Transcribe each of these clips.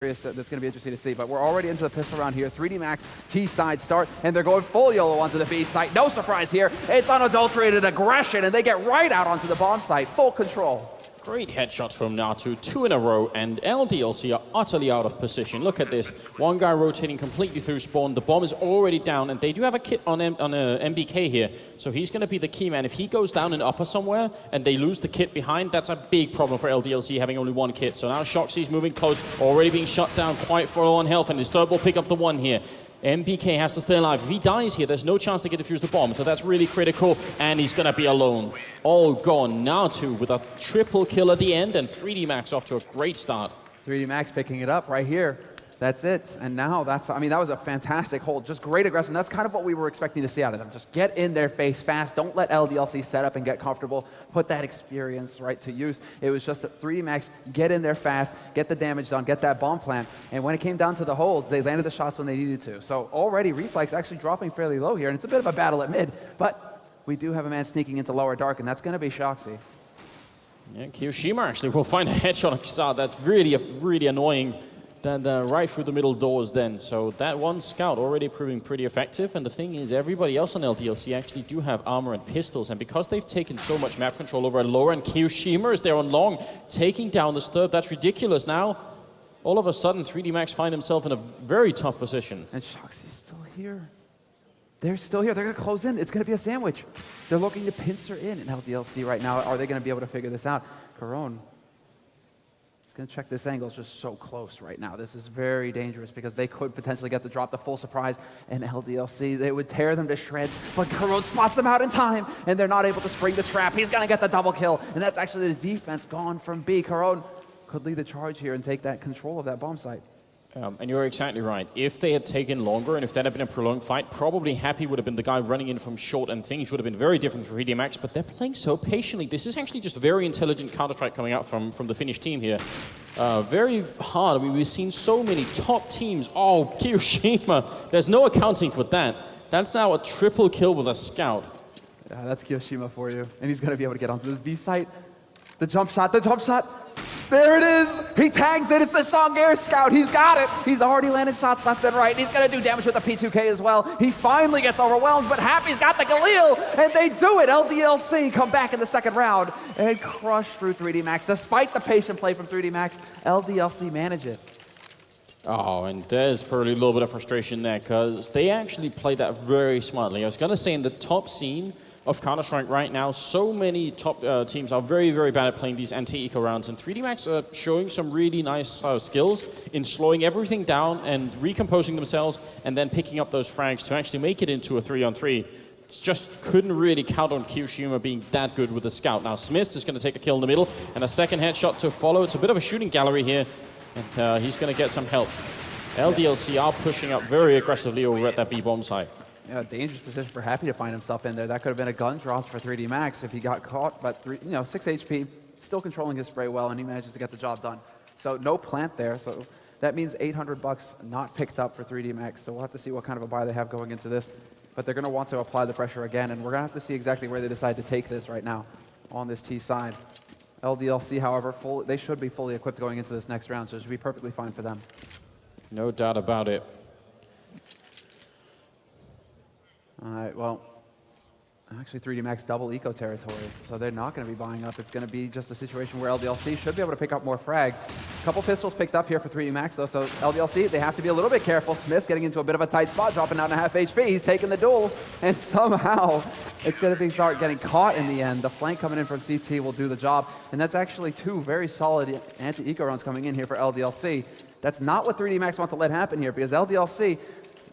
That's going to be interesting to see, but we're already into the pistol round here. 3D Max T side start, and they're going full YOLO onto the B site. No surprise here. It's unadulterated aggression, and they get right out onto the bomb site. Full control. Great headshots from Natu, 2 in a row, and LDLC are utterly out of position. Look at this. One guy rotating completely through spawn. The bomb is already down, and they do have a kit on MBK here, so he's going to be the key man. If he goes down in upper somewhere, and they lose the kit behind, that's a big problem for LDLC having only one kit. So now Shoxy's moving close, already being shut down, quite full on health, and his third will pick up the one here. MBK has to stay alive. If he dies here, there's no chance to get defuse the bomb, so that's really critical, and he's gonna be alone. All gone. Natu with a triple kill at the end, and 3D Max off to a great start. 3D Max picking it up right here. That's it. And now that's, I mean, that was a fantastic hold. Just great aggression. That's kind of what we were expecting to see out of them. Just get in their face fast. Don't let LDLC set up and get comfortable. Put that experience right to use. It was just a 3D Max, get in there fast, get the damage done, get that bomb plant. And when it came down to the hold, they landed the shots when they needed to. So already Reflex actually dropping fairly low here. And it's a bit of a battle at mid. But we do have a man sneaking into lower dark, and that's going to be Shoxy. Yeah, Kiyoshima actually will find a headshot on Kisad. That's really annoying. Then right through the middle doors then. So that one scout already proving pretty effective. And the thing is, everybody else on LDLC actually do have armor and pistols. And because they've taken so much map control over at lower, and Kiyoshima is there on long, taking down the Sturb, that's ridiculous. Now, all of a sudden, 3D Max find himself in a very tough position. And Shoxy's still here. They're still here. They're going to close in. It's going to be a sandwich. They're looking to pincer in LDLC right now. Are they going to be able to figure this out? Caron. He's going to check this angle. It's just so close right now. This is very dangerous because they could potentially get the drop, the full surprise, and LDLC, they would tear them to shreds, but Caron spots them out in time, and they're not able to spring the trap. He's going to get the double kill, and that's actually the defense gone from B. Caron could lead the charge here and take that control of that bomb site. And you're exactly right. If they had taken longer and if that had been a prolonged fight, probably Happy would have been the guy running in from short, and things would have been very different for 3D Max, but they're playing so patiently. This is actually just a very intelligent Counter-Strike coming out from the Finnish team here. Very hard. I mean, we've seen so many top teams. Oh, Kiyoshima. There's no accounting for that. That's now a triple kill with a scout. Yeah, that's Kiyoshima for you. And he's going to be able to get onto this B site. The jump shot, the jump shot. There it is. He tags it. It's the Songair scout. He's got it. He's already landed shots left and right. He's going to do damage with the P2K as well. He finally gets overwhelmed, but Happy's got the Galil, and they do it. LDLC come back in the second round and crush through 3D Max. Despite the patient play from 3D Max, LDLC manage it. Oh, and there's probably a little bit of frustration there because they actually played that very smartly. I was going to say in the top scene of Counter-Strike right now, so many top teams are very, very bad at playing these anti-eco rounds, and 3D Max are showing some really nice skills in slowing everything down and recomposing themselves and then picking up those frags to actually make it into a 3-on-3. Just couldn't really count on Kiyoshima being that good with the scout. Now Smith is going to take a kill in the middle and a second headshot to follow. It's a bit of a shooting gallery here, and he's going to get some help. LDLC are pushing up very aggressively over at that B-bomb site. Yeah, dangerous position for Happy to find himself in there. That could have been a gun drop for 3D Max if he got caught, but 6 HP, still controlling his spray well, and he manages to get the job done. So no plant there, so that means $800 not picked up for 3D Max, so we'll have to see what kind of a buy they have going into this. But they're going to want to apply the pressure again, and we're going to have to see exactly where they decide to take this right now on this T side. LDLC, however, they should be fully equipped going into this next round, so it should be perfectly fine for them. No doubt about it. All right, well, actually 3D Max double eco territory, so they're not going to be buying up. It's going to be just a situation where LDLC should be able to pick up more frags. A couple pistols picked up here for 3D Max, though, so LDLC, they have to be a little bit careful. Smith's getting into a bit of a tight spot, dropping down to half HP. He's taking the duel, and somehow it's going to start getting caught in the end. The flank coming in from CT will do the job, and that's actually 2 very solid anti-eco rounds coming in here for LDLC. That's not what 3D Max want to let happen here, because LDLC,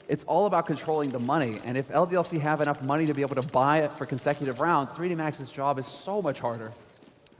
it's all about controlling the money. And if LDLC have enough money to be able to buy it for consecutive rounds, 3D Max's job is so much harder.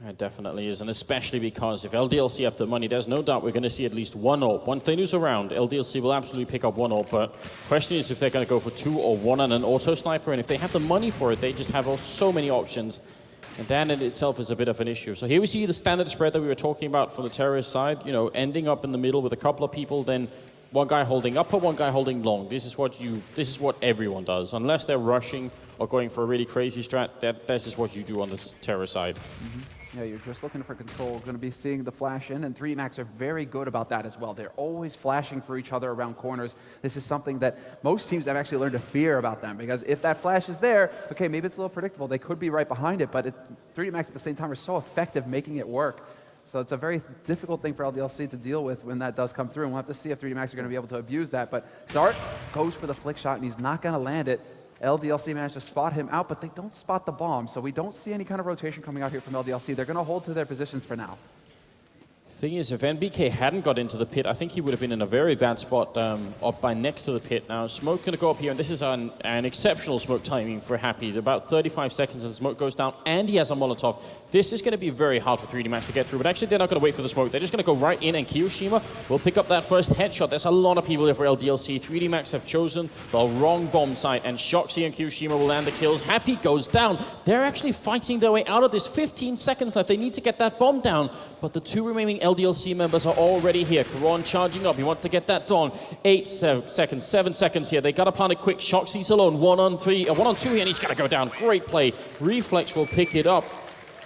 It definitely is, and especially because if LDLC have the money, there's no doubt we're going to see at least 1 AWP. Once they lose a round, LDLC will absolutely pick up 1 AWP, but the question is if they're going to go for 2 or 1 on an auto sniper, and if they have the money for it, they just have so many options. And that in itself is a bit of an issue. So here we see the standard spread that we were talking about for the terrorist side, ending up in the middle with a couple of people, then one guy holding upper, one guy holding long. This is what everyone does. Unless they're rushing or going for a really crazy strat, this is what you do on this terror side. Mm-hmm. Yeah, you're just looking for control. Going to be seeing the flash in, and 3D Max are very good about that as well. They're always flashing for each other around corners. This is something that most teams have actually learned to fear about them, because if that flash is there, okay, maybe it's a little predictable. They could be right behind it, but 3D Max at the same time are so effective making it work. So it's a very difficult thing for LDLC to deal with when that does come through, and we'll have to see if 3D Max are going to be able to abuse that. But Zart goes for the flick shot, and he's not going to land it. LDLC managed to spot him out, but they don't spot the bomb, so we don't see any kind of rotation coming out here from LDLC. They're going to hold to their positions for now. Thing is, if NBK hadn't got into the pit, I think he would have been in a very bad spot up by next to the pit. Now, smoke going to go up here, and this is an exceptional smoke timing for Happy. About 35 seconds, and the smoke goes down, and he has a Molotov. This is going to be very hard for 3D Max to get through, but actually they're not going to wait for the smoke. They're just going to go right in, and Kiyoshima will pick up that first headshot. There's a lot of people here for LDLC. 3D Max have chosen the wrong bomb site, and Shoxy and Kiyoshima will land the kills. Happy goes down. They're actually fighting their way out of this. 15 seconds left. They need to get that bomb down, but the two remaining LDLC members are already here. Karan charging up. He wants to get that done. 8 seconds, 7 seconds here. They got to plan it quick. Shoxy's alone. 1 on 2 here, and he's got to go down. Great play. Reflex will pick it up.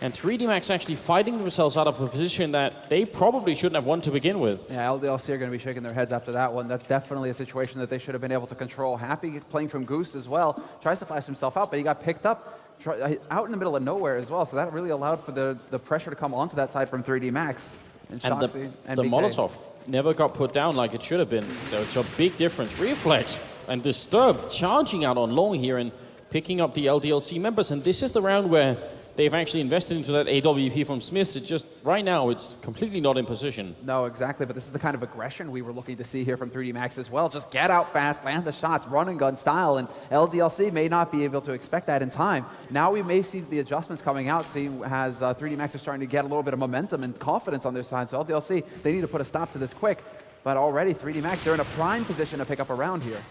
And 3D Max actually fighting themselves out of a position that they probably shouldn't have won to begin with. Yeah, LDLC are going to be shaking their heads after that one. That's definitely a situation that they should have been able to control. Happy playing from Goose as well. Tries to flash himself out, but he got picked up out in the middle of nowhere as well. So that really allowed for the pressure to come onto that side from 3D Max. And the Molotov never got put down like it should have been. There's a big difference. Reflex and Disturb charging out on long here and picking up the LDLC members. And this is the round where they've actually invested into that AWP from Smith. It's just, right now, it's completely not in position. No, exactly, but this is the kind of aggression we were looking to see here from 3D Max as well. Just get out fast, land the shots, run and gun style, and LDLC may not be able to expect that in time. Now we may see the adjustments coming out, seeing as 3D Max is starting to get a little bit of momentum and confidence on their side. So LDLC, they need to put a stop to this quick. But already 3D Max, they're in a prime position to pick up a round here.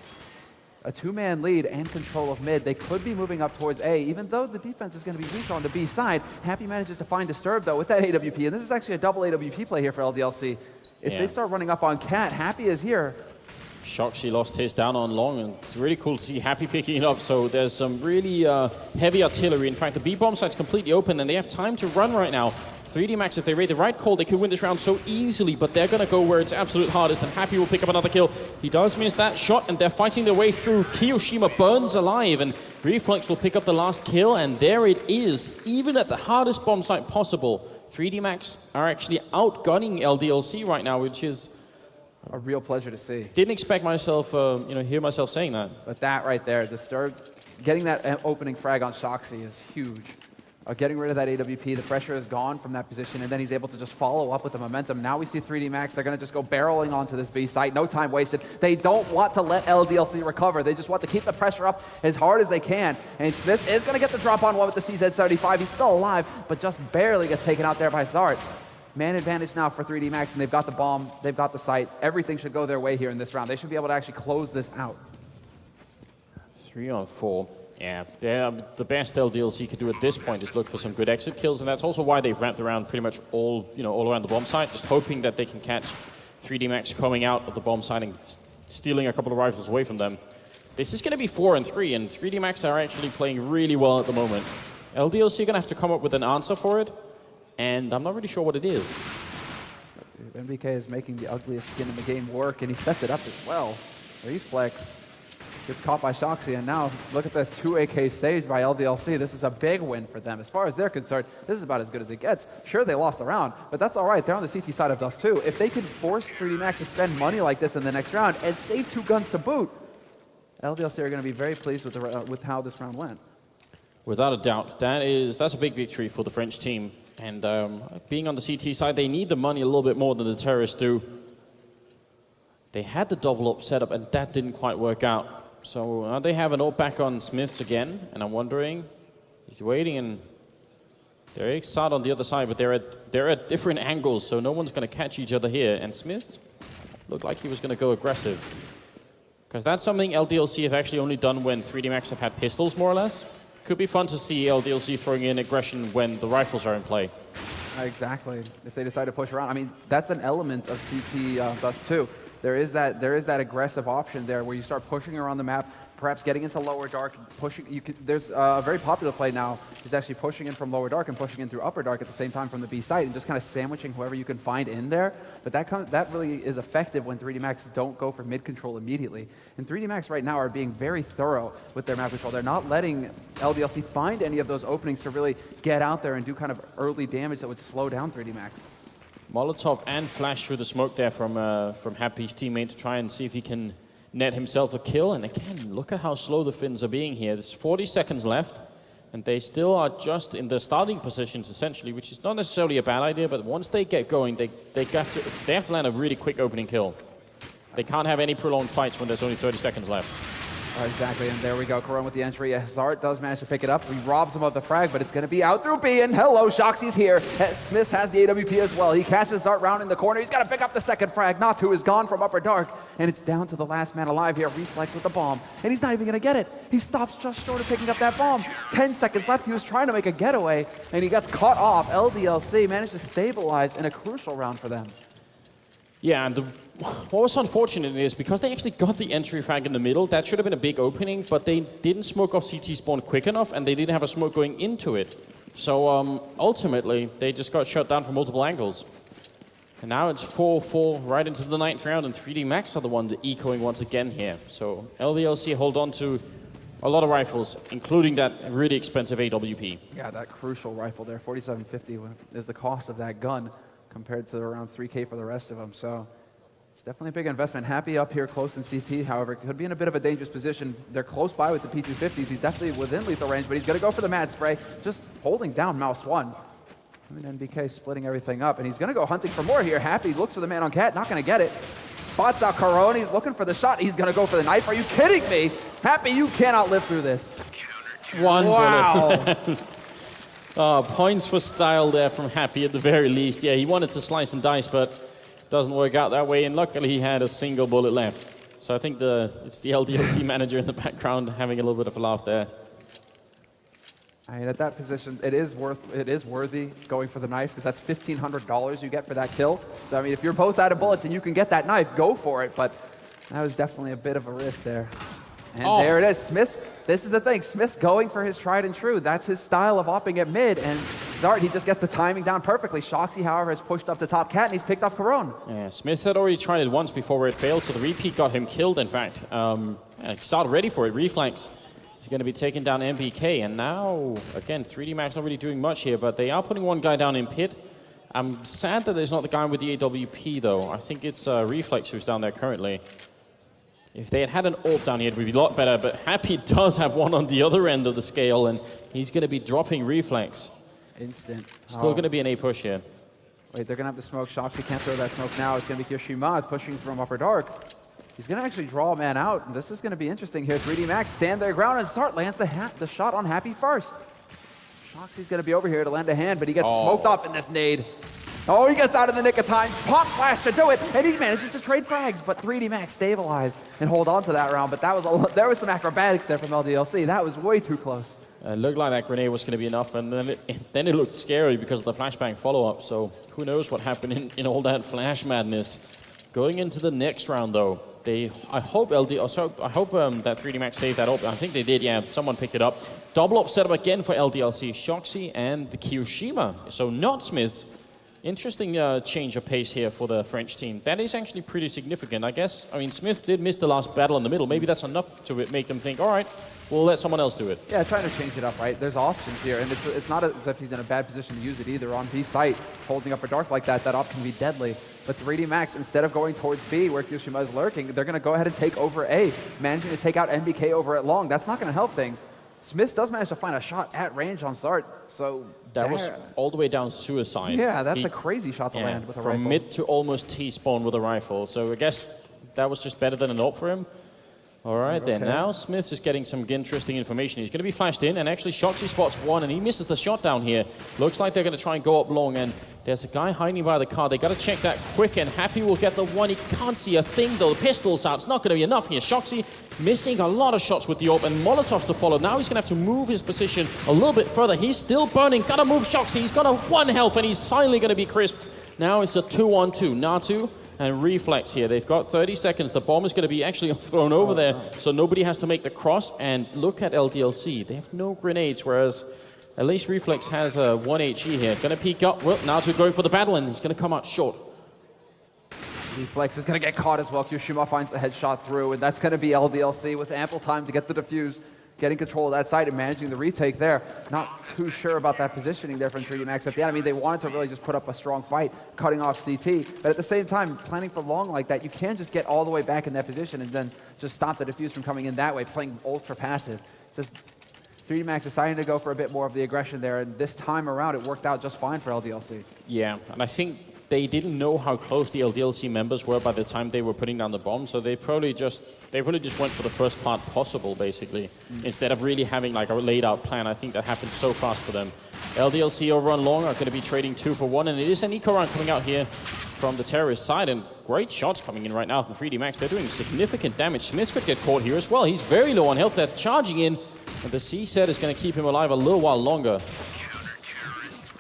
A two-man lead and control of mid. They could be moving up towards A, even though the defense is going to be weak on the B side. Happy manages to find Disturb, though, with that AWP. And this is actually a double AWP play here for LDLC. If they start running up on Cat, Happy is here. Shoxy lost his down on long, and it's really cool to see Happy picking it up. So there's some really heavy artillery. In fact, the B bomb site's completely open, and they have time to run right now. 3D Max, if they raid the right call, they could win this round so easily, but they're going to go where it's absolute hardest, and Happy will pick up another kill. He does miss that shot, and they're fighting their way through. Kiyoshima burns alive, and Reflex will pick up the last kill, and there it is. Even at the hardest bomb site possible, 3D Max are actually outgunning LDLC right now, which is a real pleasure to see. Didn't expect myself, hear myself saying that. But that right there, Disturbed, getting that opening frag on Shoxy is huge. Getting rid of that AWP, the pressure is gone from that position, and then he's able to just follow up with the momentum. Now we see 3D Max, they're going to just go barreling onto this B site, no time wasted. They don't want to let LDLC recover. They just want to keep the pressure up as hard as they can. And Smith is going to get the drop on one with the CZ75. He's still alive, but just barely gets taken out there by Zart. Man advantage now for 3D Max, and they've got the bomb, they've got the site. Everything should go their way here in this round. They should be able to actually close this out. 3 on 4. Yeah, the best LDLC could do at this point is look for some good exit kills, and that's also why they've wrapped around pretty much all around the bomb site, just hoping that they can catch 3D Max coming out of the bomb site and stealing a couple of rifles away from them. This is going to be 4 and 3, and 3D Max are actually playing really well at the moment. LDLC are going to have to come up with an answer for it, and I'm not really sure what it is. NBK is making the ugliest skin in the game work, and he sets it up as well. Reflex gets caught by Shoxy, and now look at this 2 AK saved by LDLC. This is a big win for them. As far as they're concerned, this is about as good as it gets. Sure, they lost the round, but that's all right. They're on the CT side of Dust too. If they can force 3D Max to spend money like this in the next round and save 2 guns to boot, LDLC are going to be very pleased with how this round went. Without a doubt, that's a big victory for the French team. And being on the CT side, they need the money a little bit more than the terrorists do. They had the double up setup, and that didn't quite work out. So now they have an ult back on Smiths again, and I'm wondering, he's waiting, and they're excited on the other side, but they're at different angles, so no one's going to catch each other here. And Smiths looked like he was going to go aggressive, because that's something LDLC have actually only done when 3D Max have had pistols, more or less. Could be fun to see LDLC throwing in aggression when the rifles are in play. Exactly. If they decide to push around, I mean, that's an element of CT Dust too. there is that aggressive option there where you start pushing around the map, perhaps getting into lower dark, pushing. There's a very popular play now is actually pushing in from lower dark and pushing in through upper dark at the same time from the B site and just kind of sandwiching whoever you can find in there. But that really is effective when 3D Max don't go for mid control immediately. And 3D Max right now are being very thorough with their map control. They're not letting LDLC find any of those openings to really get out there and do kind of early damage that would slow down 3D Max. Molotov and flash through the smoke there from Happy's teammate to try and see if he can net himself a kill. And again, look at how slow the Finns are being here. There's 40 seconds left, and they still are just in the starting positions essentially, which is not necessarily a bad idea. But once they get going, they have to land a really quick opening kill. They can't have any prolonged fights when there's only 30 seconds left. Exactly, and there we go. Corone with the entry. Zart does manage to pick it up. He robs him of the frag, but it's going to be out through B. And hello, Shoxy's here. Smith has the AWP as well. He catches Zart round in the corner. He's got to pick up the second frag. Natu is gone from upper dark, and it's down to the last man alive here. Reflex with the bomb, and he's not even going to get it. He stops just short of picking up that bomb. 10 seconds left. He was trying to make a getaway, and he gets caught off. LDLC managed to stabilize in a crucial round for them. Yeah, and what was unfortunate is because they actually got the entry frag in the middle, that should have been a big opening, but they didn't smoke off CT spawn quick enough, and they didn't have a smoke going into it. So ultimately, they just got shut down from multiple angles. And now it's 4-4 right into the 9th round, and 3D Max are the ones ecoing once again here. So LDLC hold on to a lot of rifles, including that really expensive AWP. Yeah, that crucial rifle there, 4750 is the cost of that gun compared to around 3K for the rest of them. So it's definitely a big investment. Happy up here close in CT, however, could be in a bit of a dangerous position. They're close by with the P250s. He's definitely within lethal range, but he's going to go for the mad spray, just holding down mouse 1. And NBK splitting everything up, and he's going to go hunting for more here. Happy looks for the man on cat, not going to get it. Spots out Corone, he's looking for the shot. He's going to go for the knife. Are you kidding me? Happy, you cannot live through this. One wow. Points for style there from Happy at the very least. Yeah, he wanted to slice and dice, but it doesn't work out that way, and luckily he had a single bullet left. So I think it's the LDLC manager in the background having a little bit of a laugh there. I mean, at that position, it is worthy going for the knife, because that's $1,500 you get for that kill. So, I mean, if you're both out of bullets and you can get that knife, go for it. But that was definitely a bit of a risk there. And there it is. Smith, this is the thing. Smith's going for his tried and true. That's his style of opping at mid. And Zart, he just gets the timing down perfectly. Shoxy, however, has pushed up the top cat, and he's picked off Corone. Yeah, Smith had already tried it once before where it failed, so the repeat got him killed, in fact. Zart ready for it. Reflex. He's going to be taking down MBK, and now, again, 3D Max not really doing much here, but they are putting one guy down in pit. I'm sad that there's not the guy with the AWP, though. I think it's Reflex who's down there currently. If they had an AWP down here, it would be a lot better, but Happy does have one on the other end of the scale, and he's going to be dropping Reflex. Instant. Still going to be an A push here. Wait, they're going to have the smoke. Shoxy can't throw that smoke now. It's going to be Kyoshima pushing from upper dark. He's going to actually draw a man out. This is going to be interesting here. 3D Max stand their ground, and Zart lands the shot on Happy first. Shoxy's going to be over here to lend a hand, but he gets smoked off in this nade. Oh, he gets out in the nick of time. Pop flash to do it, and he manages to trade frags, but 3D Max stabilize and hold on to that round. But there was some acrobatics there from LDLC. That was way too close. It looked like that grenade was going to be enough, and then it looked scary because of the flashbang follow-up. So who knows what happened in all that flash madness. Going into the next round, though, I hope that 3D Max saved that up. I think they did, yeah. Someone picked it up. Double up setup again for LDLC. Shoxy and the Kyoshima. So not Smith. Interesting change of pace here for the French team. That is actually pretty significant, I guess. I mean, Smith did miss the last battle in the middle. Maybe that's enough to make them think, all right, we'll let someone else do it. Yeah, trying to change it up, right? There's options here, and it's not as if he's in a bad position to use it either. On B site, holding up a dark like that op can be deadly. But 3D Max, instead of going towards B, where Kyoshima is lurking, they're going to go ahead and take over A, managing to take out MBK over at long. That's not going to help things. Smith does manage to find a shot at range on Zart, so that was all the way down suicide. Yeah, that's a crazy shot to land with a rifle. From mid to almost T-spawn with a rifle. So I guess that was just better than an AWP for him. All right, then now Smith is getting some interesting information. He's going to be flashed in, and actually Shoxy spots one, and he misses the shot down here. Looks like they're going to try and go up long, and there's a guy hiding by the car. They got to check that quick, and Happy will get the one. He can't see a thing, though. The pistol's out. It's not going to be enough here. Shoxy missing a lot of shots with the AWP, and Molotovs to follow. Now he's going to have to move his position a little bit further. He's still burning. Got to move Shoxy. He's got a 1 health, and he's finally going to be crisped. Now it's a 2-on-2. Natu and Reflex here. They've got 30 seconds. The bomb is going to be actually thrown over there, so nobody has to make the cross. And look at LDLC. They have no grenades, whereas at least Reflex has a 1 HE here. Going to peek up. Well, now to going for the battle, and he's going to come out short. Reflex is going to get caught as well. Kyoshima finds the headshot through, and that's going to be LDLC with ample time to get the defuse, getting control of that site and managing the retake there. Not too sure about that positioning there from 3D Max at the end. I mean, they wanted to really just put up a strong fight, cutting off CT, but at the same time, planning for long like that, you can't just get all the way back in that position and then just stop the defuse from coming in that way, playing ultra passive. Just 3D Max deciding to go for a bit more of the aggression there, and this time around, it worked out just fine for LDLC. Yeah, and I think they didn't know how close the LDLC members were by the time they were putting down the bomb, so they probably just went for the first part possible, basically, instead of really having like a laid out plan. I think that happened so fast for them. LDLC over on long are going to be trading 2 for 1, and it is an eco round coming out here from the terrorist side, and great shots coming in right now from 3D Max. They're doing significant damage. Smith could get caught here as well. He's very low on health. They're charging in, and the C set is going to keep him alive a little while longer.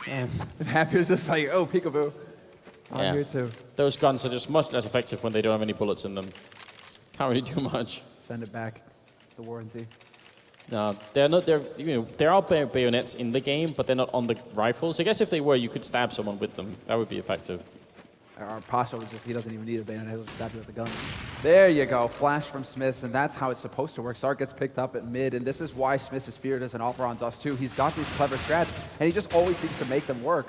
And Happy was just like, oh, peekaboo. I'm here too. Those guns are just much less effective when they don't have any bullets in them. Can't really do much. Send it back. The warranty. No, they're not. There are bayonets in the game, but they're not on the rifles. I guess if they were, you could stab someone with them. That would be effective. Our Pasha was just, he doesn't even need a bayonet, he'll just stab you with the gun. There you go, flash from Smiths, and that's how it's supposed to work. Sark gets picked up at mid, and this is why Smiths is feared as an offer on Dust 2. He's got these clever strats, and he just always seems to make them work.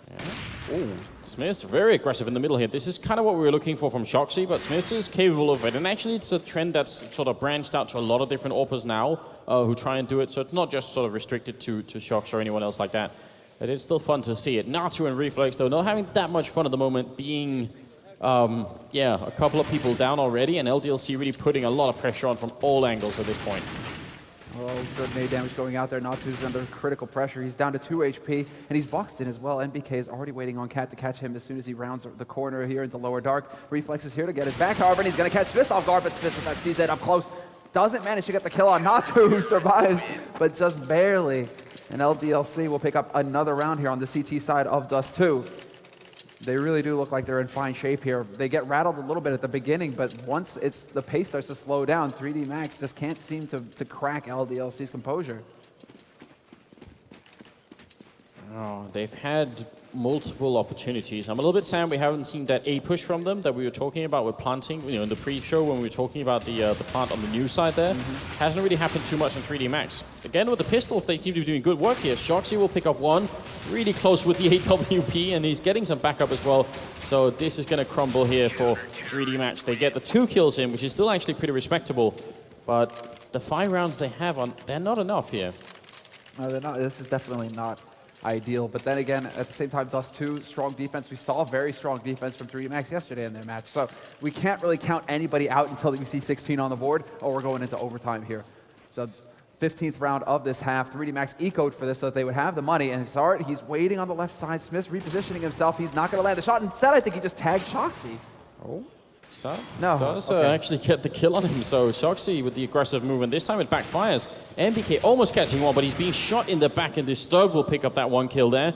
Yeah. Ooh, Smiths very aggressive in the middle here. This is kind of what we were looking for from Shoxy, but Smiths is capable of it. And actually, it's a trend that's sort of branched out to a lot of different AWPers now who try and do it. So it's not just sort of restricted to Shox or anyone else like that. But it's still fun to see it. Natu and Reflex, though, not having that much fun at the moment, being, a couple of people down already, and LDLC really putting a lot of pressure on from all angles at this point. Oh, good nade damage going out there. Natsu's under critical pressure. He's down to 2 HP, and he's boxed in as well. NBK is already waiting on Cat to catch him as soon as he rounds the corner here into lower dark. Reflex is here to get his back, however, and he's going to catch Smith off guard, but Smith with that CZ up close doesn't manage to get the kill on Natu, who survives, but just barely. And LDLC will pick up another round here on the CT side of Dust 2. They really do look like they're in fine shape here. They get rattled a little bit at the beginning, but once the pace starts to slow down, 3D Max just can't seem to crack LDLC's composure. Oh, they've had multiple opportunities. I'm a little bit sad we haven't seen that A push from them that we were talking about with planting, in the pre-show when we were talking about the plant on the new side there. Hasn't really happened too much in 3D Max. Again, with the pistol, they seem to be doing good work here. Shoxy will pick off one, really close with the AWP, and he's getting some backup as well. So this is going to crumble here for 3D Max. They get the 2 kills in, which is still actually pretty respectable, but the 5 rounds they have they're not enough here. No, they're not. This is definitely not ideal, but then again, at the same time, Dust 2, strong defense. We saw very strong defense from 3D Max yesterday in their match, so we can't really count anybody out until we see 16 on the board, or we're going into overtime here. So 15th round of this half, 3D Max ecoed for this so that they would have the money, and Zart, he's waiting on the left side. Smith's repositioning himself. He's not going to land the shot. Instead, I think he just tagged Shoxy. Oh. So no, does actually get the kill on him. So Shoxy with the aggressive movement. This time it backfires. NBK almost catching one, but he's being shot in the back, and Disturbed will pick up that 1 kill there.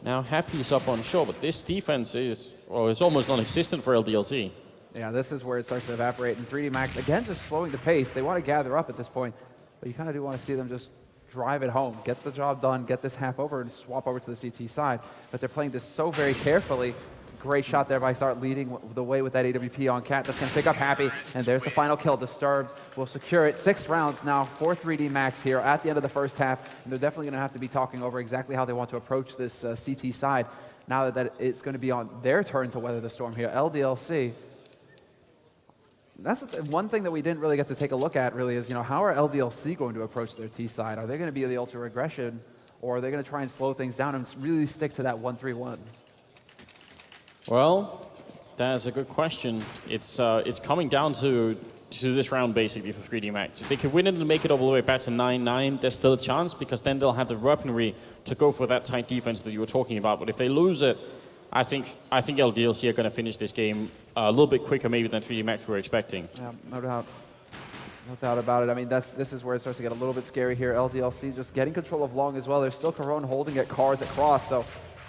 Now Happy's up on shore, but this defense is, it's almost non-existent for LDLC. Yeah, this is where it starts to evaporate. And 3D Max, again, just slowing the pace. They want to gather up at this point, but you kind of do want to see them just drive it home, get the job done, get this half over, and swap over to the CT side. But they're playing this so very carefully. Great shot there by Zart, leading the way with that AWP on Cat. That's going to pick up Happy, and there's the final kill. Disturbed will secure it. 6 rounds now for 3D Max here at the end of the first half, and they're definitely going to have to be talking over exactly how they want to approach this CT side now that it's going to be on their turn to weather the storm here. LDLC, that's one thing that we didn't really get to take a look at, really, is, how are LDLC going to approach their T side? Are they going to be the ultra aggression, or are they going to try and slow things down and really stick to that 1-3-1? Well, that's a good question. It's coming down to this round basically for 3D Max. If they can win it and make it all the way back to 9-9, there's still a chance, because then they'll have the weaponry to go for that tight defense that you were talking about. But if they lose it, I think LDLC are going to finish this game a little bit quicker maybe than 3D Max were expecting. Yeah, no doubt. No doubt about it. I mean, this is where it starts to get a little bit scary here. LDLC just getting control of long as well. There's still Corone holding at cars at cross, so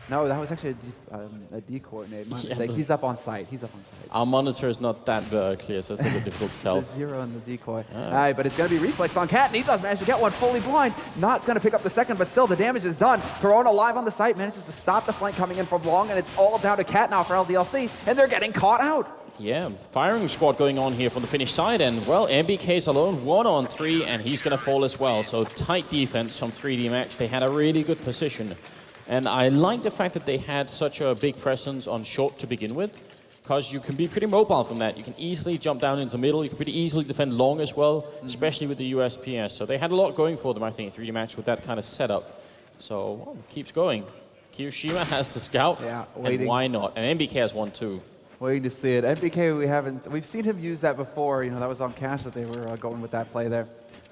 No, that was actually a D coordinate. My mistake. He's up on site. He's up on site. Our monitor is not that clear, so it's a little difficult to tell. The 0 and the decoy. All right, but it's going to be reflex on Cat, and he does manage to get one fully blind. Not going to pick up the second, but still the damage is done. Corona live on the site, manages to stop the flank coming in from long, and it's all down to Cat now for LDLC, and they're getting caught out. Yeah, firing squad going on here from the Finnish side, and well, MBK's alone, 1-on-3, and he's going to fall as well. So tight defense from 3D Max. They had a really good position. And I like the fact that they had such a big presence on short to begin with, because you can be pretty mobile from that. You can easily jump down into the middle. You can pretty easily defend long as well, especially with the USPS. So they had a lot going for them, I think, 3D Max with that kind of setup. So well, keeps going. Kiyoshima has the scout, and why not? And MBK has one too. Waiting to see it. MBK, we've seen him use that before. You know, that was on Cash that they were going with that play there.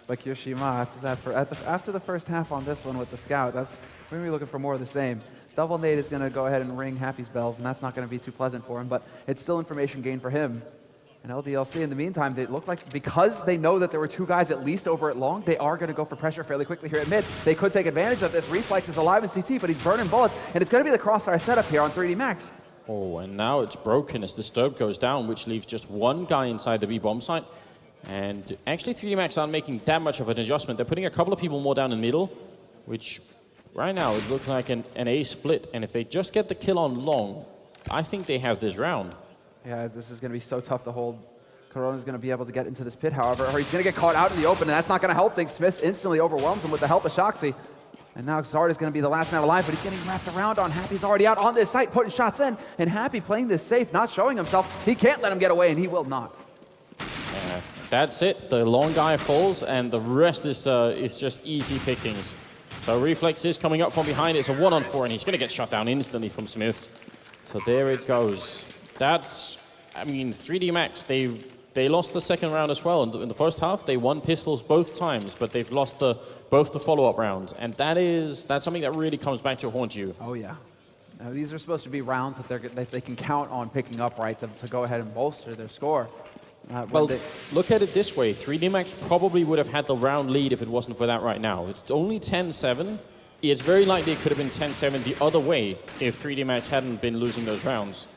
But Kiyoshima, after the first half on this one with the scout, we're going to be looking for more of the same. Double Nate is going to go ahead and ring Happy's bells, and that's not going to be too pleasant for him, but it's still information gain for him. And LDLC, in the meantime, they look like, because they know that there were two guys at least over at long, they are going to go for pressure fairly quickly here at mid. They could take advantage of this. Reflex is alive in CT, but he's burning bullets, and it's going to be the crossfire setup here on 3D Max. Oh, and now it's broken as Disturb goes down, which leaves just one guy inside the B bomb site. And actually 3D Max aren't making that much of an adjustment. They're putting a couple of people more down in the middle, which right now it looks like an A split. And if they just get the kill on long, I think they have this round. Yeah, this is going to be so tough to hold. Corona's going to be able to get into this pit, however, or he's going to get caught out in the open, and that's not going to help things. Smith instantly overwhelms him with the help of Shoxy. And now Zard is going to be the last man alive, but he's getting wrapped around on Happy's already out on this site, putting shots in. And Happy playing this safe, not showing himself. He can't let him get away, and he will not. That's it. The long guy falls, and the rest is just easy pickings. So Reflex is coming up from behind. It's a 1-on-4, and he's going to get shot down instantly from Smith. So there it goes. That's, I mean, 3D Max, they lost the second round as well. In the first half, they won pistols both times, but they've lost both the follow-up rounds. And that's something that really comes back to haunt you. Oh, yeah. Now, these are supposed to be rounds that they can count on picking up, right, to go ahead and bolster their score. Well, look at it this way. 3D Max probably would have had the round lead if it wasn't for that right now. It's only 10-7. It's very likely it could have been 10-7 the other way if 3D Max hadn't been losing those rounds.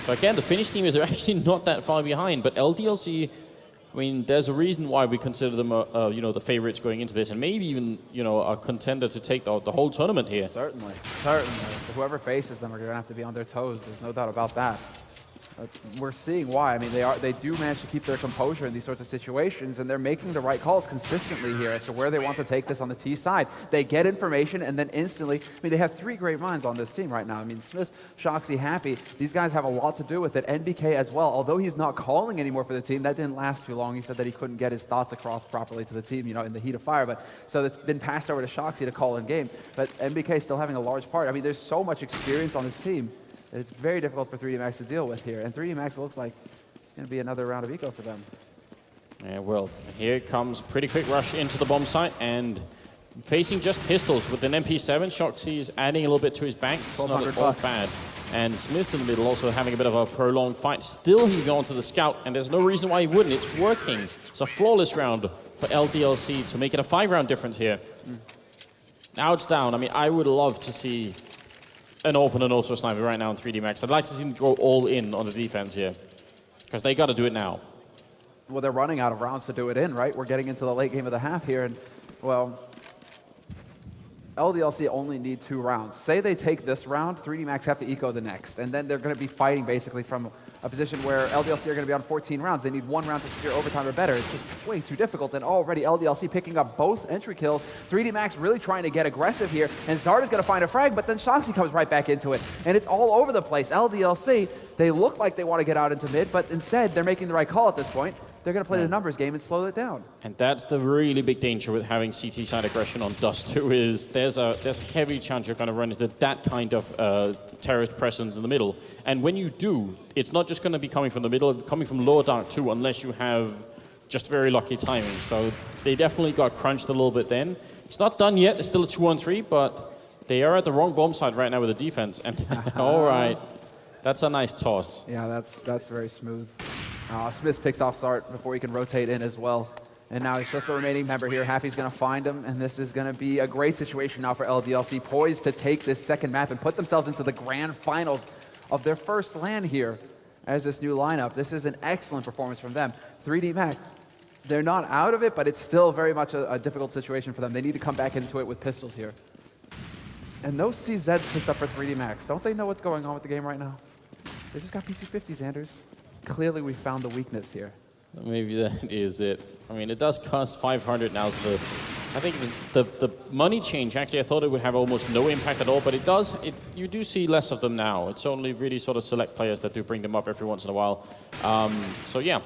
So again, the Finnish team is actually not that far behind, but LDLC, I mean, there's a reason why we consider them, the favorites going into this, and maybe even, a contender to take the whole tournament here. Certainly. Whoever faces them are going to have to be on their toes. There's no doubt about that. We're seeing why. I mean, they do manage to keep their composure in these sorts of situations, and they're making the right calls consistently here as to where they want to take this on the T side. They get information, and then instantly, I mean, they have three great minds on this team right now. I mean, Smith, Shoxy, Happy, these guys have a lot to do with it. NBK as well. Although he's not calling anymore for the team, that didn't last too long. He said that he couldn't get his thoughts across properly to the team, in the heat of fire. But so it's been passed over to Shoxy to call in game. But NBK is still having a large part. I mean, there's so much experience on this team that it's very difficult for 3D Max to deal with here. And 3D Max, it looks like it's going to be another round of eco for them. Yeah, well, here comes pretty quick rush into the bomb site, and facing just pistols with an MP7. Shoxy is adding a little bit to his bank. It's not at all bad. And Smith's in the middle also having a bit of a prolonged fight. Still he going to the scout, and there's no reason why he wouldn't. It's working. It's a flawless round for LDLC to make it a 5-round difference here. Now it's down. I mean, I would love to see an open and also sniper right now in 3D Max. I'd like to see them go all in on the defense here, because they got to do it now. Well, they're running out of rounds to do it in, right? We're getting into the late game of the half here, and, well, LDLC only need 2 rounds. Say they take this round, 3D Max have to eco the next, and then they're going to be fighting basically from a position where LDLC are going to be on 14 rounds. They need 1 round to secure overtime or better. It's just way too difficult, and already LDLC picking up both entry kills. 3D Max really trying to get aggressive here, and Zard is going to find a frag, but then Shoxy comes right back into it, and it's all over the place. LDLC, they look like they want to get out into mid, but instead they're making the right call at this point. They're going to play the numbers game and slow it down. And that's the really big danger with having CT side aggression on Dust 2 is there's a heavy chance you're going to run into that kind of terrorist presence in the middle. And when you do, it's not just going to be coming from the middle, it's coming from lower dark too, unless you have just very lucky timing. So they definitely got crunched a little bit then. It's not done yet. It's still a 2-on-3, but they are at the wrong bomb side right now with the defense. And all right, that's a nice toss. Yeah, that's very smooth. Smith picks off Sart before he can rotate in as well. And now it's just the remaining member here. Happy's going to find him, and this is going to be a great situation now for LDLC, poised to take this second map and put themselves into the grand finals of their first LAN here as this new lineup. This is an excellent performance from them. 3D Max, they're not out of it, but it's still very much a difficult situation for them. They need to come back into it with pistols here. And those CZs picked up for 3D Max. Don't they know what's going on with the game right now? They just got P250s, Anders. Clearly we found the weakness here. Maybe that is it. I mean, it does cost 500 now. So I think the money change, actually, I thought it would have almost no impact at all, but it does. You do see less of them now. It's only really sort of select players that do bring them up every once in a while. So yeah,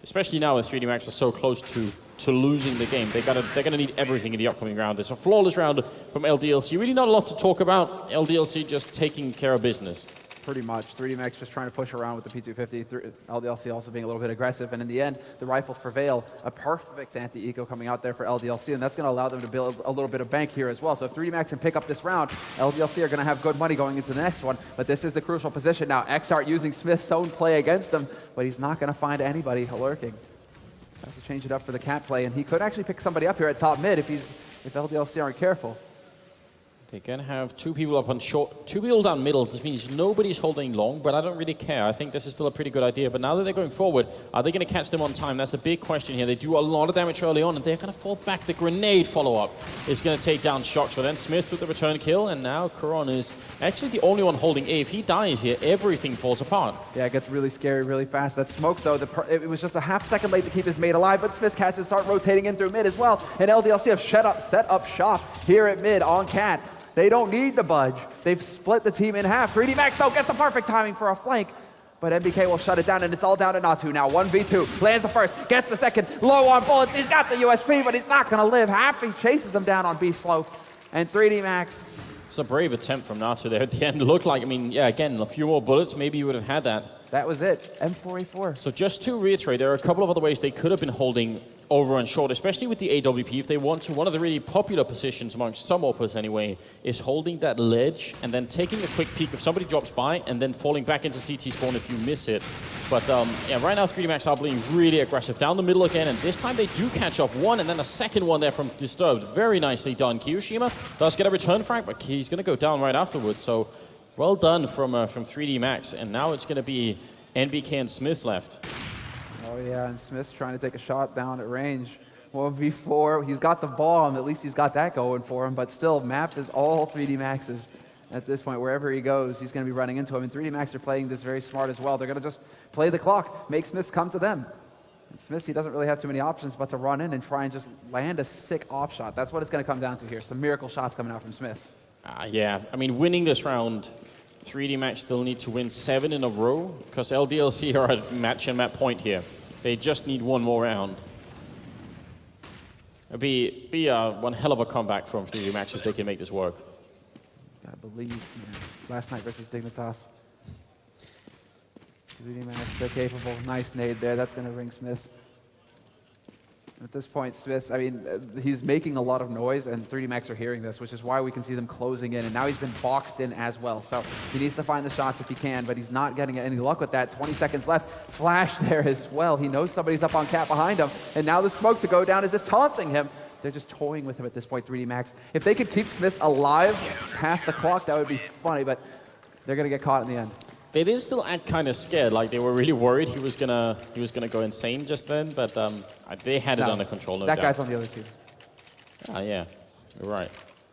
especially now with 3D Max are so close to losing the game. They're gonna need everything in the upcoming round. It's a flawless round from LDLC. Really not a lot to talk about. LDLC just taking care of business. Pretty much. 3D Max just trying to push around with the P250. LDLC also being a little bit aggressive. And in the end, the rifles prevail. A perfect anti-eco coming out there for LDLC. And that's going to allow them to build a little bit of bank here as well. So if 3D Max can pick up this round, LDLC are going to have good money going into the next one. But this is the crucial position now. XArt using Smith's own play against him. But he's not going to find anybody lurking. So has to change it up for the cat play. And he could actually pick somebody up here at top mid if LDLC aren't careful. They're going to have two people up on short, two people down middle. This means nobody's holding long, but I don't really care. I think this is still a pretty good idea. But now that they're going forward, are they going to catch them on time? That's the big question here. They do a lot of damage early on, and they're going to fall back. The grenade follow-up is going to take down Shocks. But then Smith with the return kill, and now Karon is actually the only one holding A. If he dies here, everything falls apart. Yeah, it gets really scary really fast. That smoke, though, it was just a half second late to keep his mate alive, but Smith's catches start rotating in through mid as well. And LDLC have set up shop here at mid on Cat. They don't need to budge. They've split the team in half. 3D Max, though, gets the perfect timing for a flank. But MBK will shut it down, and it's all down to Natu now. 1v2. Lands the first, gets the second. Low on bullets. He's got the USP, but he's not going to live. Happy chases him down on B slope. And 3D Max. It's a brave attempt from Natu there at the end. It looked like, I mean, yeah, again, a few more bullets. Maybe you would have had that. That was it. M4A4. So just to reiterate, there are a couple of other ways they could have been holding over and short, especially with the AWP, if they want to. One of the really popular positions amongst some opers anyway is holding that ledge and then taking a quick peek if somebody drops by and then falling back into CT spawn if you miss it. But yeah, right now 3D Max are being really aggressive down the middle again, and this time they do catch off one and then a second one there from Disturbed. Very nicely done. Kiyoshima does get a return frag, but he's going to go down right afterwards. So well done from 3D Max, and now it's going to be NBK and Smith left. Oh yeah, and Smith's trying to take a shot down at range. 1v4, he's got the bomb, at least he's got that going for him, but still, map is all 3D Max's at this point. Wherever he goes, he's going to be running into him, and 3D Max are playing this very smart as well. They're going to just play the clock, make Smiths come to them. And Smiths, he doesn't really have too many options but to run in and try and just land a sick off shot. That's what it's going to come down to here, some miracle shots coming out from Smiths. Yeah, I mean, winning this round, 3D Max still need to win 7 in a row because LDLC are at match and map point here. They just need one more round. It'd be one hell of a comeback from 3D Max if they can make this work. Gotta believe, man. Last night versus Dignitas. 3D Max, they're capable. Nice nade there. That's gonna ring Smiths. At this point, Smiths, I mean, he's making a lot of noise, and 3D Max are hearing this, which is why we can see them closing in, and now he's been boxed in as well. So he needs to find the shots if he can, but he's not getting any luck with that. 20 seconds left. Flash there as well. He knows somebody's up on Cat behind him, and now the smoke to go down as if taunting him. They're just toying with him at this point, 3D Max. If they could keep Smiths alive past the clock, that would be funny, but they're going to get caught in the end. They did still act kind of scared, like they were really worried he was gonna go insane just then, but they had it under control. No that doubt. Guy's on the other team. Ah, yeah, you're right,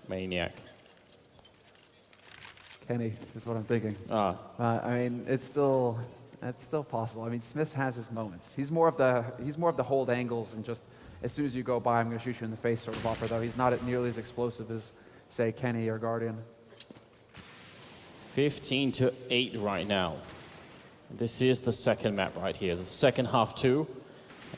Maniac. Kenny is what I'm thinking. Ah, I mean, it's still possible. I mean, Smith has his moments. He's more of the hold angles and just as soon as you go by, I'm going to shoot you in the face sort of opera. Though he's not nearly as explosive as say Kenny or Guardian. 15-8 right now. This is the second map right here, the second half too.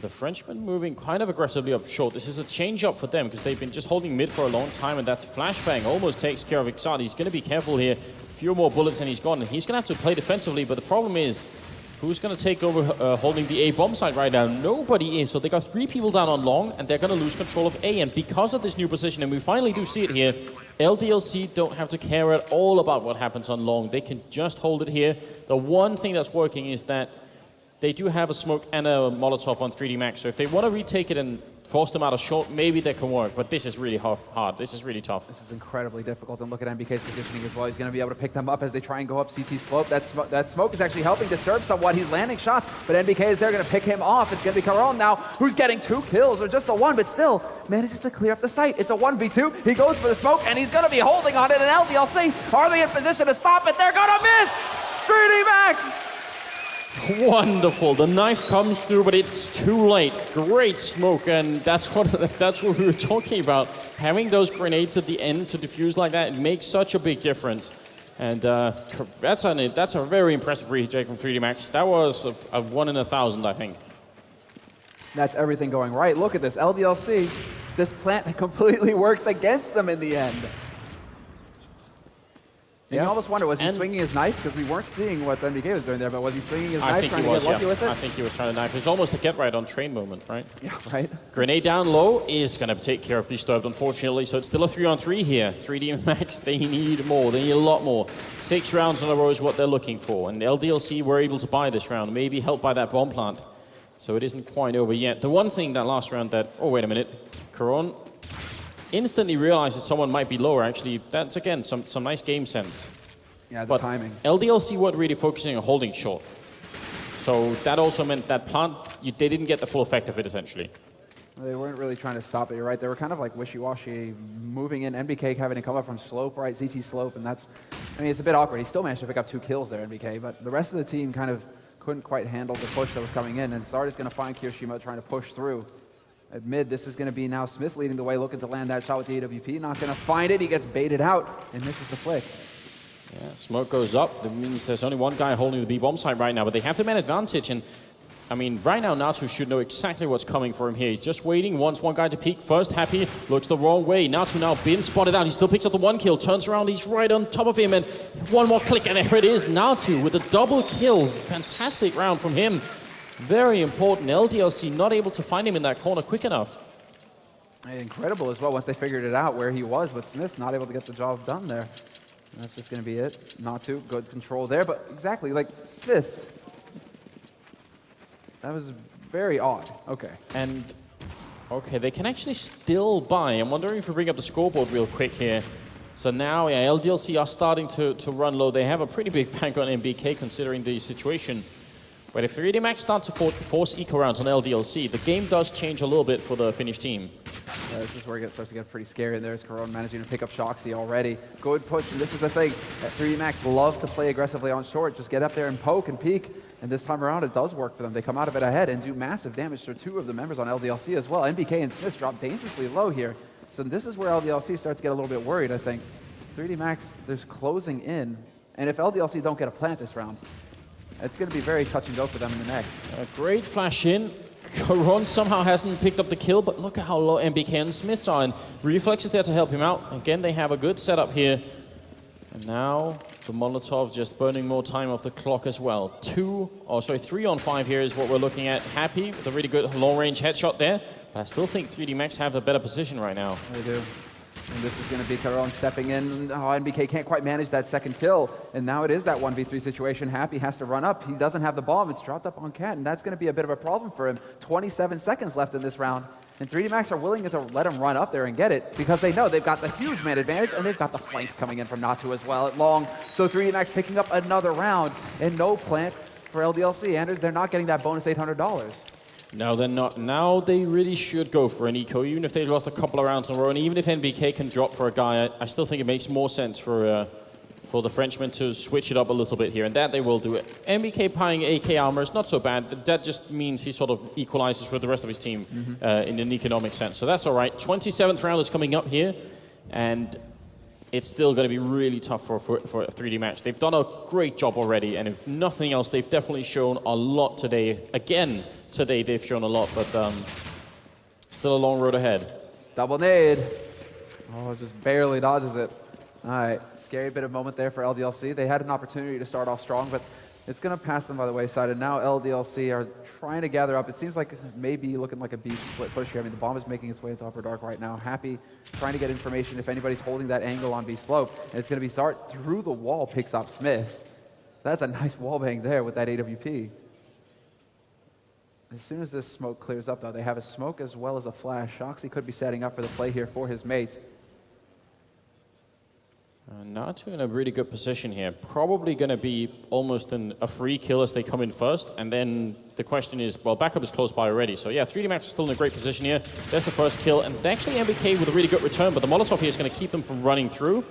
The Frenchmen moving kind of aggressively up short. This is a change up for them because they've been just holding mid for a long time, and that flashbang almost takes care of XArt. He's going to be careful here. A few more bullets and he's gone, and he's going to have to play defensively, but the problem is, who's going to take over holding the A bomb site right now? Nobody is. So they got 3 people down on long, and they're going to lose control of A. And because of this new position, and we finally do see it here, LDLC don't have to care at all about what happens on long. They can just hold it here. The one thing that's working is that they do have a smoke and a Molotov on 3D Max. So if they want to retake it and force them out of short, maybe that can work. But this is really hard. This is really tough. This is incredibly difficult. And look at MBK's positioning as well. He's going to be able to pick them up as they try and go up CT slope. That smoke is actually helping disturb somewhat. He's landing shots, but MBK is there going to pick him off. It's going to be Caron now, who's getting 2 kills, or just the 1, but still manages to clear up the site. It's a 1v2. He goes for the smoke, and he's going to be holding on it. And LDLC, are they in position to stop it? They're going to miss! 3D Max! Wonderful. The knife comes through, but it's too late. Great smoke, and that's what we were talking about. Having those grenades at the end to defuse like that, it makes such a big difference. And that's a very impressive retake from 3D Max. That was a 1 in 1,000, I think. That's everything going right. Look at this. LDLC, this plant completely worked against them in the end. And you almost wonder, was he swinging his knife? Because we weren't seeing what MBK was doing there, but was he swinging his knife trying to get lucky with it? I think he was trying to knife. It's almost a get right on train moment, right? Yeah, right. Grenade down low is going to take care of Disturbed, unfortunately. So it's still a 3-on-3 here. 3D Max, they need more. They need a lot more. 6 rounds in a row is what they're looking for. And LDLC were able to buy this round, maybe helped by that bomb plant. So it isn't quite over yet. The one thing that last round that... Oh, wait a minute. Caron instantly realizes someone might be lower. Actually, that's, again, some nice game sense. Yeah, the timing. LDLC weren't really focusing on holding short. So that also meant that plant, they didn't get the full effect of it, essentially. They weren't really trying to stop it, you're right. They were kind of like wishy-washy, moving in. MBK having to come up from slope, right, CT slope, and that's... I mean, it's a bit awkward. He still managed to pick up 2 kills there, MBK, but the rest of the team kind of couldn't quite handle the push that was coming in, and Zard is going to find Kirishima trying to push through. At mid, this is going to be now Smith leading the way, looking to land that shot with the AWP. Not going to find it. He gets baited out, and misses the flick. Yeah, smoke goes up. That means there's only one guy holding the B-bomb site right now, but they have the man advantage. And I mean, right now, Natu should know exactly what's coming for him here. He's just waiting, wants one guy to peek first. Happy looks the wrong way. Natu now been spotted out. He still picks up the 1 kill, turns around, he's right on top of him, and one more click, and there it is. Natu with a double kill. Fantastic round from him. Very important. LDLC not able to find him in that corner quick enough. Incredible as well, once they figured it out where he was, but Smith's not able to get the job done there. And that's just going to be it. Not too good control there, but exactly, like Smith's. That was very odd. Okay. And, okay, they can actually still buy. I'm wondering if we bring up the scoreboard real quick here. So now, yeah, LDLC are starting to run low. They have a pretty big bank on MBK considering the situation. But if 3D Max starts to force eco rounds on LDLC, the game does change a little bit for the Finnish team. Yeah, this is where it starts to get pretty scary. And there's Caron managing to pick up Shoxy already. Good push, and this is the thing. 3D Max love to play aggressively on short. Just get up there and poke and peek. And this time around, it does work for them. They come out of it ahead and do massive damage to 2 of the members on LDLC as well. MBK and Smith drop dangerously low here. So this is where LDLC starts to get a little bit worried, I think. 3D Max, there's closing in. And if LDLC don't get a plant this round, it's going to be very touch and go for them in the next. A great flash in. Caron somehow hasn't picked up the kill, but look at how low MBK and Smith are. And Reflex is there to help him out. Again, they have a good setup here. And now the Molotov just burning more time off the clock as well. 3 on 5 here is what we're looking at. Happy with a really good long-range headshot there. But I still think 3D Max have a better position right now. They do. And this is going to be Caron stepping in. Oh, NBK can't quite manage that second kill. And now it is that 1v3 situation. Happy has to run up. He doesn't have the bomb. It's dropped up on Cat, and that's going to be a bit of a problem for him. 27 seconds left in this round. And 3D Max are willing to let him run up there and get it because they know they've got the huge man advantage and they've got the flank coming in from Natu as well at long. So 3D Max picking up another round and no plant for LDLC. Anders, they're not getting that bonus $800. No, they're not. Now they really should go for an eco, even if they've lost a couple of rounds in a row. And even if NBK can drop for a guy, I still think it makes more sense for the Frenchman to switch it up a little bit here. And that they will do it. NBK buying AK armor is not so bad. That just means he sort of equalizes with the rest of his team in an economic sense. So that's all right. 27th round is coming up here. And it's still going to be really tough for a 3D match. They've done a great job already. And if nothing else, they've definitely shown a lot today. Again, today they've shown a lot, but still a long road ahead. Double nade. Oh, just barely dodges it. All right, scary bit of moment there for LDLC. They had an opportunity to start off strong, but it's going to pass them by the wayside. And now LDLC are trying to gather up. It seems like maybe looking like a B split push here. I mean, the bomb is making its way into Upper Dark right now. Happy trying to get information if anybody's holding that angle on B slope. And it's going to be Zart through the wall, picks up Smiths. That's a nice wall bang there with that AWP. As soon as this smoke clears up, though, they have a smoke as well as a flash. Shoxy could be setting up for the play here for his mates. Natu in a really good position here. Probably going to be almost a free kill as they come in first. And then the question is, well, backup is close by already. So yeah, 3D Max is still in a great position here. There's the first kill. And actually MBK with a really good return. But the Molotov here is going to keep them from running through.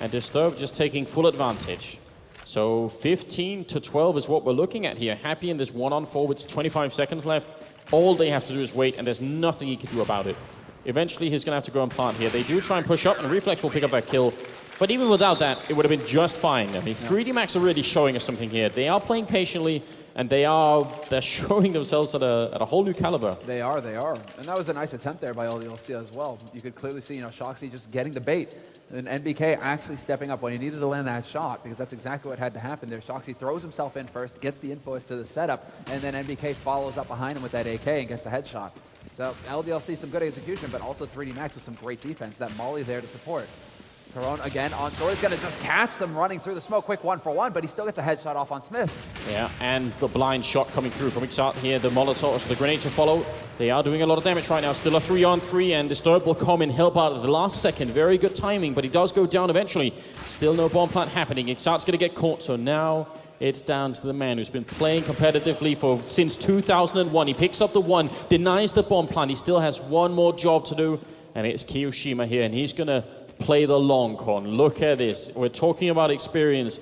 And Disturb just taking full advantage. So 15 to 12 is what we're looking at here. Happy in this 1-on-4 with 25 seconds left. All they have to do is wait, and there's nothing he can do about it. Eventually, he's going to have to go and plant here. They do try and push up, and Reflex will pick up that kill. But even without that, it would have been just fine. I mean, 3D Max are really showing us something here. They are playing patiently, and they're showing themselves at a whole new caliber. They are. And that was a nice attempt there by LDLC as well. You could clearly see, Shoxy just getting the bait. And NBK actually stepping up when he needed to land that shot, because that's exactly what had to happen there. Shoxy throws himself in first, gets the info as to the setup, and then NBK follows up behind him with that AK and gets the headshot. So LDLC, some good execution, but also 3D Max with some great defense. That molly there to support. Corona again on shore. He's going to just catch them running through the smoke. Quick 1-for-1, but he still gets a headshot off on Smiths. Yeah, and the blind shot coming through from Ixart here. The Molotov, so the grenade to follow. They are doing a lot of damage right now. Still a 3-on-3, and Disturb will come and help out at the last second. Very good timing, but he does go down eventually. Still no bomb plant happening. Ixart's going to get caught, so now it's down to the man who's been playing competitively since 2001. He picks up the one, denies the bomb plant. He still has one more job to do, and it's Kiyoshima here, and he's going to play the long con. Look at this. We're talking about experience.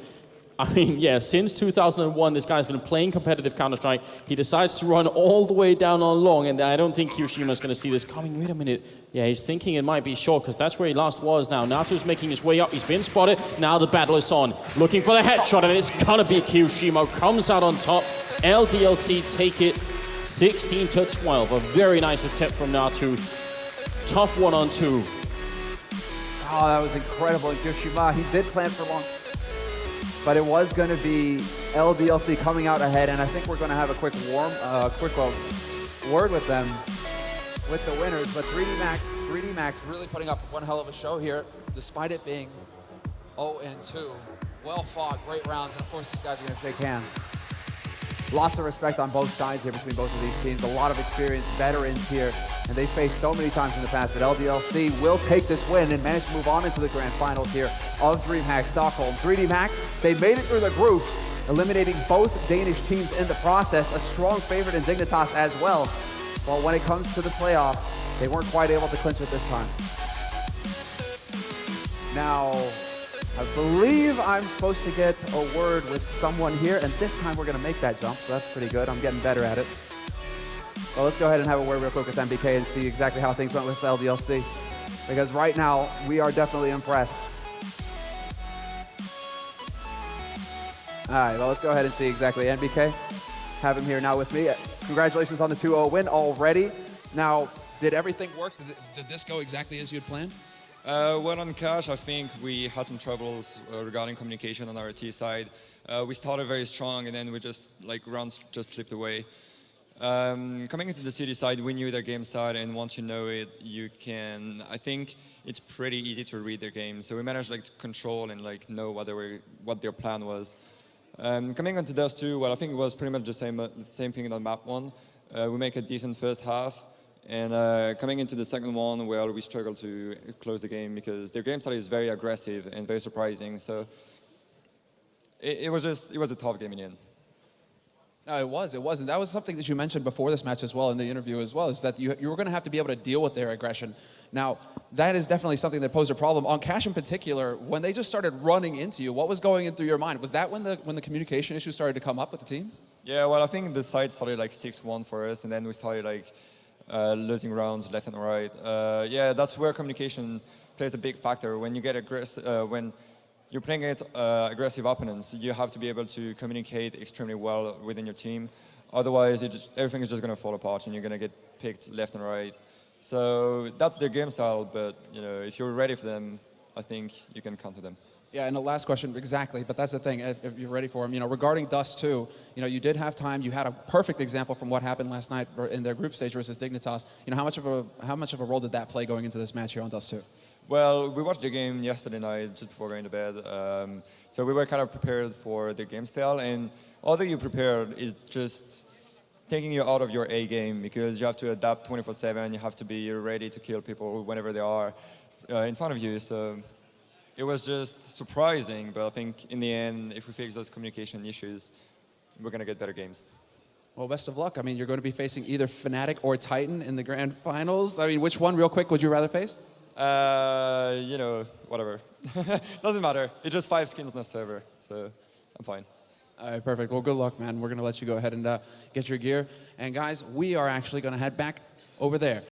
I mean, yeah, since 2001, this guy's been playing competitive Counter-Strike. He decides to run all the way down on long, and I don't think Kiyoshima's going to see this coming. Wait a minute. Yeah, he's thinking it might be short, because that's where he last was now. Natu's making his way up. He's been spotted. Now the battle is on. Looking for the headshot, and it's going to be Kiyoshima. Comes out on top. LDLC take it 16 to 12. A very nice attempt from Natu. Tough 1-on-2. Oh, that was incredible. And Kiyoshima, he did plan for long. But it was going to be LDLC coming out ahead, and I think we're going to have a quick word with them, with the winners. But 3D Max really putting up one hell of a show here, despite it being 0-2. Well fought, great rounds, and of course these guys are going to shake hands. Lots of respect on both sides here between both of these teams. A lot of experienced veterans here, and they faced so many times in the past, but LDLC will take this win and manage to move on into the grand finals here of Dreamhack Stockholm. 3D Max, they made it through the groups, eliminating both Danish teams in the process. A strong favorite in Dignitas as well. Well, when it comes to the playoffs, they weren't quite able to clinch it this time. Now, I believe I'm supposed to get a word with someone here, and this time we're going to make that jump, so that's pretty good. I'm getting better at it. Well, let's go ahead and have a word real quick with MBK and see exactly how things went with LDLC, because right now, we are definitely impressed. All right, well, let's go ahead and see exactly. MBK, have him here now with me. Congratulations on the 2-0 win already. Now, did everything work? Did this go exactly as you had planned? Well, on Cash, I think we had some troubles regarding communication on our T side. We started very strong, and then we just, rounds just slipped away. Coming into the City side, we knew their game style, and once you know it, I think it's pretty easy to read their game. So we managed to control and know what their plan was. Coming into Dust 2, well, I think it was pretty much the same thing on map 1. We make a decent first half. And coming into the second one, well, we struggled to close the game because their game style is very aggressive and very surprising. So it was a tough game in the end. No, it was. And that was something that you mentioned before this match as well, in the interview as well, is that you were going to have to be able to deal with their aggression. Now, that is definitely something that posed a problem. On Cash in particular, when they just started running into you, what was going in through your mind? Was that when the communication issues started to come up with the team? Yeah, well, I think the side started 6-1 for us, and then we started losing rounds left and right. Yeah, that's where communication plays a big factor. When you get when you're playing against aggressive opponents, you have to be able to communicate extremely well within your team. Otherwise, everything is just going to fall apart, and you're going to get picked left and right. So that's their game style. But if you're ready for them, I think you can counter them. Yeah, and the last question, exactly, but that's the thing, if you're ready for him. Regarding Dust 2, you did have time, you had a perfect example from what happened last night in their group stage versus Dignitas. How much of a role did that play going into this match here on Dust 2? Well, we watched the game yesterday night just before going to bed, so we were kind of prepared for their game style, and although you prepared, it's just taking you out of your A game because you have to adapt 24/7. You have to be ready to kill people whenever they are in front of you. So it was just surprising, but I think in the end, if we fix those communication issues, we're going to get better games. Well, best of luck. I mean, you're going to be facing either Fnatic or Titan in the grand finals. I mean, which one, real quick, would you rather face? You know, whatever. Doesn't matter. It's just 5 skins on the server, so I'm fine. All right, perfect. Well, good luck, man. We're going to let you go ahead and get your gear. And guys, we are actually going to head back over there.